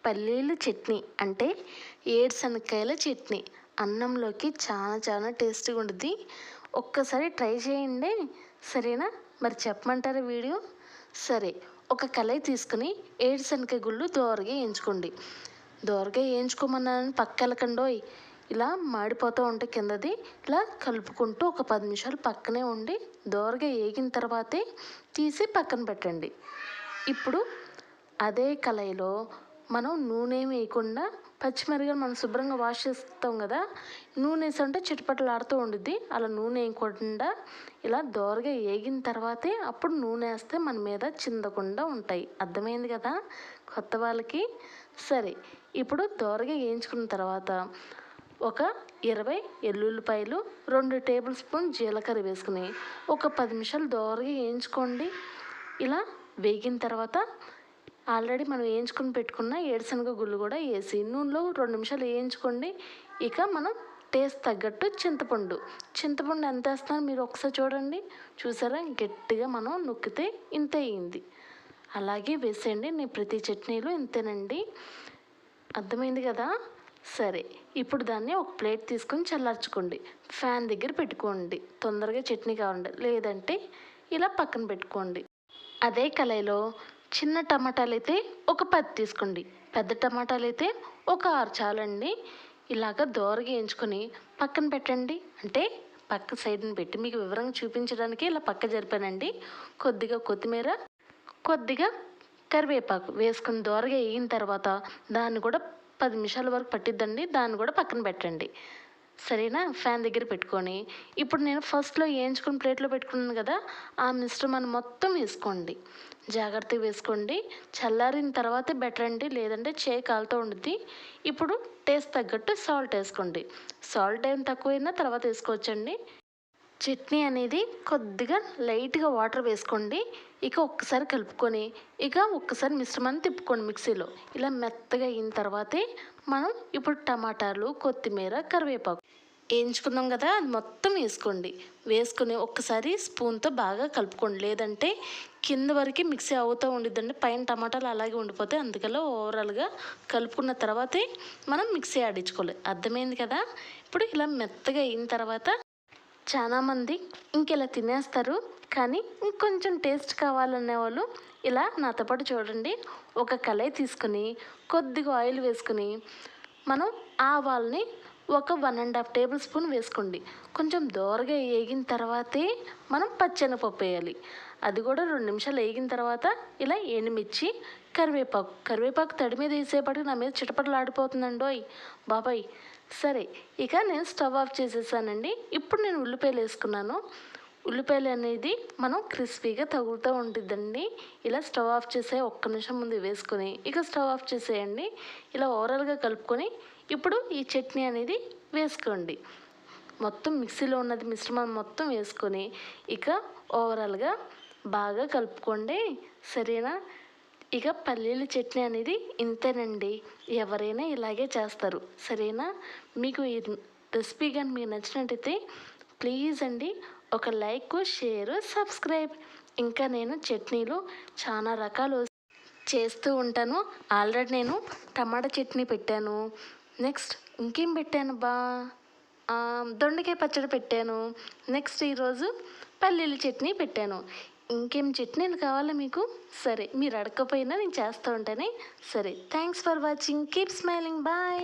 పల్లీలు చట్నీ అంటే ఏడుశనక్కాయల చట్నీ అన్నంలోకి చాలా చాలా టేస్టీగా ఉంటుంది. ఒక్కసారి ట్రై చేయండి. సరేనా? మరి చెప్పమంటారా వీడియో? సరే, ఒక కళాయి తీసుకుని ఏడుశనగకాయ గుళ్ళు దోరగా వేయించుకోండి. దోరగా వేయించుకోమన్నానని పక్కెళ్ళకండోయ్. ఇలా మాడిపోతూ ఉంటే కిందది ఇలా కలుపుకుంటూ ఒక 10 నిమిషాలు పక్కనే ఉండి దోరగా వేగిన తర్వాతే తీసి పక్కన పెట్టండి. ఇప్పుడు అదే కళాయిలో మనం నూనె వేయకుండా పచ్చిమిరపకాయలు మనం శుభ్రంగా వాష్ చేస్తాం కదా, నూనె వేసుకుంటే చిటపటలాడుతూ ఉండిద్ది. అలా నూనె వేయకుండా ఇలా దోరగా వేగిన తర్వాతే అప్పుడు నూనె వేస్తే మన మీద చిందకుండా ఉంటాయి. అర్థమైంది కదా కొత్త వాళ్ళకి? సరే, ఇప్పుడు దోరగా వేయించుకున్న తర్వాత ఒక 20 ఎల్లుల్లిపాయలు, 2 టేబుల్ స్పూన్ జీలకర్ర వేసుకుని ఒక 10 నిమిషాలు దోరగా వేయించుకోండి. ఇలా వేగిన తర్వాత ఆల్రెడీ మనం వేయించుకుని పెట్టుకున్న ఏడుశనగ గుళ్ళు కూడా వేసి నూనెలో 2 నిమిషాలు వేయించుకోండి. ఇక మనం టేస్ట్ తగ్గట్టు చింతపండు ఎంత వేస్తున్నారో మీరు ఒకసారి చూడండి. చూసారా, గట్టిగా మనం నొక్కితే ఇంత అయింది. అలాగే వేసేయండి. నేను ప్రతి చట్నీలో ఇంతేనండి. అర్థమైంది కదా? సరే, ఇప్పుడు దాన్ని ఒక ప్లేట్ తీసుకొని చల్లార్చుకోండి. ఫ్యాన్ దగ్గర పెట్టుకోండి. తొందరగా చట్నీ కావాలండి, లేదంటే ఇలా పక్కన పెట్టుకోండి. అదే కళాయిలో చిన్న టమాటాలు అయితే ఒక 10 తీసుకోండి. పెద్ద టమాటాలు అయితే ఒక 6 చాలండి. ఇలాగ దోరగా వేయించుకొని పక్కన పెట్టండి. అంటే పక్క సైడ్ని పెట్టి మీకు వివరంగా చూపించడానికి ఇలా పక్క జరిపానండి. కొద్దిగా కొత్తిమీర, కొద్దిగా కరివేపాకు వేసుకుని దోరగా వేగిన తర్వాత దాన్ని కూడా 10 నిమిషాల వరకు పట్టిద్దండి. దాన్ని కూడా పక్కన పెట్టండి. సరేనా? ఫ్యాన్ దగ్గర పెట్టుకొని ఇప్పుడు నేను ఫస్ట్లో వేయించుకుని ప్లేట్లో పెట్టుకున్నాను కదా, ఆ మిశ్రమాన్ని మొత్తం వేసుకోండి. జాగ్రత్తగా వేసుకోండి. చల్లారిన తర్వాతే బెటర్ అండి, లేదంటే చేయి కాలుతూ ఉంటుంది. ఇప్పుడు టేస్ట్ తగ్గట్టు సాల్ట్ వేసుకోండి. సాల్ట్ ఏం తక్కువైనా తర్వాత వేసుకోవచ్చండి. చట్నీ అనేది కొద్దిగా లైట్గా వాటర్ వేసుకోండి. ఇక ఒక్కసారి కలుపుకొని ఒక్కసారి మిశ్రమాన్ని తిప్పుకోండి మిక్సీలో. ఇలా మెత్తగా అయిన తర్వాతే మనం ఇప్పుడు టమాటాలు, కొత్తిమీర, కరివేపాకు వేయించుకుందాం కదా, అది మొత్తం వేసుకోండి. వేసుకొని ఒక్కసారి స్పూన్తో బాగా కలుపుకోండి, లేదంటే కింద వరకు మిక్సీ అవుతూ ఉండిద్దండి. పైన టమాటాలు అలాగే ఉండిపోతాయి. అందుకలో ఓవరాల్గా కలుపుకున్న తర్వాతే మనం మిక్సీ ఆడించుకోవాలి. అర్థమైంది కదా? ఇప్పుడు ఇలా మెత్తగా అయిన తర్వాత చాలామంది ఇంకెలా తినేస్తారు, కానీ ఇంకొంచెం టేస్ట్ కావాలనే వాళ్ళు ఇలా నాతో పాటు చూడండి. ఒక కళాయి తీసుకుని కొద్దిగా ఆయిల్ వేసుకుని మనం ఆవాల్ని ఒక 1.5 టేబుల్ స్పూన్ వేసుకోండి. కొంచెం దోరగా వేగిన తర్వాతే మనం పచ్చెనపప్పు వేయాలి. అది కూడా 2 నిమిషాలు వేగిన తర్వాత ఇలా ఎండుమిర్చి, కరివేపాకు తడి మీద వేసేపటికి నా మీద చిటపటలాడిపోతుందండోయ్ బాబాయ్. సరే, ఇక నేను స్టవ్ ఆఫ్ చేసేసానండి. ఇప్పుడు నేను ఉల్లిపాయలు వేసుకున్నాను. ఉల్లిపాయలు అనేది మనం క్రిస్పీగా తగులుతూ ఉంటుందండి. ఇలా స్టవ్ ఆఫ్ చేసే 1 నిమిషం ముందు వేసుకొని స్టవ్ ఆఫ్ చేసేయండి. ఇలా ఓవరాల్గా కలుపుకొని ఇప్పుడు ఈ చట్నీ అనేది వేసుకోండి. మొత్తం మిక్సీలో ఉన్నది మిశ్రమం మొత్తం వేసుకొని ఓవరాల్గా బాగా కలుపుకోండి. సరేనా? పల్లీల చట్నీ అనేది ఇంతేనండి. ఎవరైనా ఇలాగే చేస్తారు. సరేనా? మీకు ఈ రెసిపీ కానీ మీకు నచ్చినట్టయితే ప్లీజ్ అండి ఒక లైక్, షేర్, సబ్స్క్రైబ్. ఇంకా నేను చట్నీలు చాలా రకాలు చేస్తూ ఉంటాను. ఆల్రెడీ నేను టమాటా చట్నీ పెట్టాను. నెక్స్ట్ ఇంకేం పెట్టాను దొండకాయ పచ్చడి పెట్టాను. నెక్స్ట్ ఈరోజు పల్లీల చట్నీ పెట్టాను. ఇంకేం చట్నీలు కావాలా మీకు? సరే, మీరు అడగకపోయినా నేను చేస్తూ ఉంటాను. సరే, thanks for watching. Keep smiling. Bye.